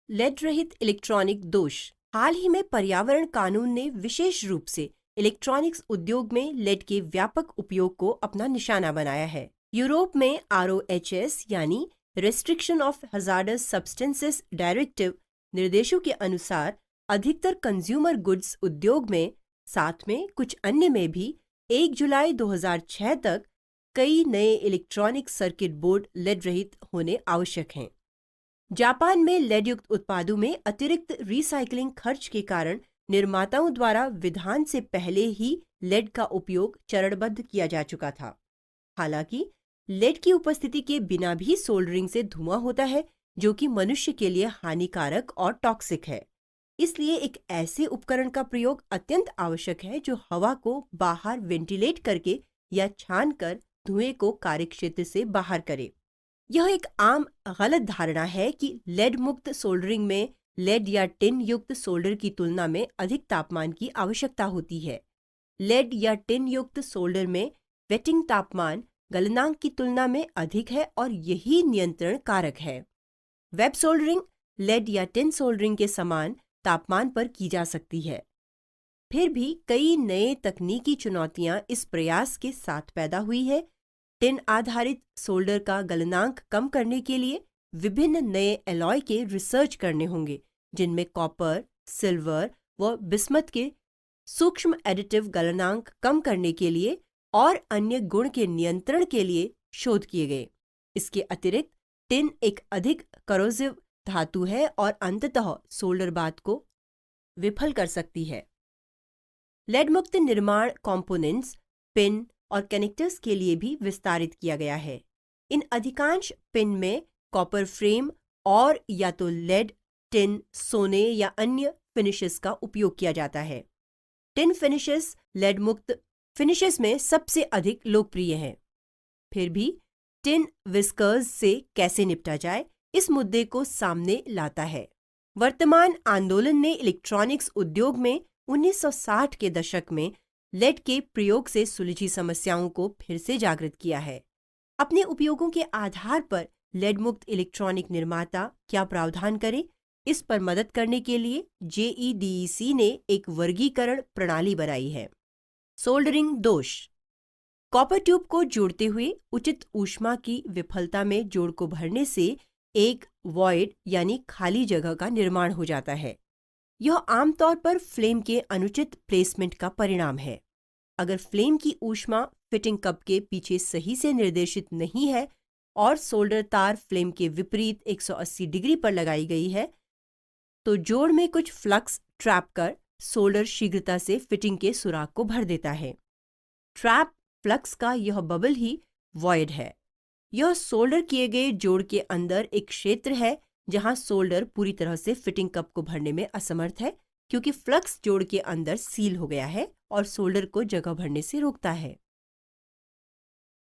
Lead रहित electronic दोष। हाल ही में पर्यावरण कानून ने विशेष रूप से इलेक्ट्रॉनिक्स उद्योग में लेड के व्यापक उपयोग को अपना निशाना बनाया है। यूरोप में RoHS यानी restriction of hazardous substances directive निर्देशों के अनुसार अधिकतर कंज्यूमर गुड्स उद्योग में, साथ में कुछ अन्य में भी 1 जुलाई 2006 तक कई नए इलेक्ट्रॉनिक सर्किट बोर्ड लेड रहित होने आवश्यक हैं। जापान में लेड युक्त उत्पादों में अतिरिक्त रिसाइकलिंग खर्च के कारण निर्माताओं द्वारा विधान से पहले ही लेड का उपयोग चरणबद्ध किया जा चुका था। हालांकि लेड की उपस्थिति के बिना भी सोल्डरिंग से धुआं होता है, जो कि मनुष्य के लिए हानिकारक और टॉक्सिक है। इसलिए एक ऐसे उपकरण का प्रयोग अत्यंत आवश्यक है जो हवा को बाहर वेंटिलेट करके या छान कर धुएं को कार्यक्षेत्र से बाहर करे। यह एक आम गलत धारणा है कि लेड मुक्त सोल्डरिंग में लेड या टिन युक्त सोल्डर की तुलना में अधिक तापमान की आवश्यकता होती है। लेड या टिन युक्त सोल्डर में वेटिंग तापमान गलनांक की तुलना में अधिक है और यही नियंत्रण कारक है। वेब सोल्डरिंग लेड या टिन सोल्डरिंग के समान तापमान पर की जा सकती है। फिर भी कई नए तकनीकी चुनौतियां इस प्रयास के साथ पैदा हुई है। टिन आधारित सोल्डर का गलनांक कम करने के लिए विभिन्न नए एलॉय के रिसर्च करने होंगे, जिनमें कॉपर, सिल्वर व बिस्मथ के सूक्ष्म एडिटिव गलनांक कम करने के लिए और अन्य गुण के नियंत्रण के लिए शोध किए गए। इसके अतिरिक्त टिन एक अधिक करोसिव धातु है और अंततः सोल्डर बात को विफल कर सकती है। लेड मुक्त निर्माण कंपोनेंट्स, पिन और कनेक्टर्स के लिए भी विस्तारित किया गया है। इन अधिकांश पिन में कॉपर फ्रेम और या तो लेड, टिन, सोने या अन्य फिनिशेस का उपयोग किया जाता है। टिन फिनिशेस लेड मुक्त फिनिशेस में सबसे अधिक लोकप्रिय हैं। फिर भी टिन विस्कर्स से कैसे निपटा जाए, इस मुद्दे को सामने लाता है। वर्तमान आंदोलन ने इलेक्ट्रॉनिक्स उद्योग में 1960 के दशक में लेड के प्रयोग से सुलझी समस्याओं को फिर से जागृत किया है। अपने उपयोगों के आधार पर लेड मुक्त इलेक्ट्रॉनिक निर्माता क्या प्रावधान करें, इस पर मदद करने के लिए JEDEC ने एक वर्गीकरण प्रणाली बनाई है। सोल्डरिंग दोष। कॉपर ट्यूब को जोड़ते हुए उचित ऊष्मा की विफलता में जोड़ को भरने से एक वॉइड यानी खाली जगह का निर्माण हो जाता है। यह आमतौर पर फ्लेम के अनुचित प्लेसमेंट का परिणाम है। अगर फ्लेम की ऊष्मा फिटिंग कप के पीछे सही से निर्देशित नहीं है और सोल्डर तार फ्लेम के विपरीत 180 डिग्री पर लगाई गई है, तो जोड़ में कुछ फ्लक्स ट्रैप कर सोल्डर शीघ्रता से फिटिंग के सुराख को भर देता है। ट्रैप फ्लक्स का यह बबल ही वॉइड है। यह सोल्डर किए गए जोड़ के अंदर एक क्षेत्र है जहां सोल्डर पूरी तरह से फिटिंग कप को भरने में असमर्थ है, क्योंकि फ्लक्स जोड़ के अंदर सील हो गया है और सोल्डर को जगह भरने से रोकता है।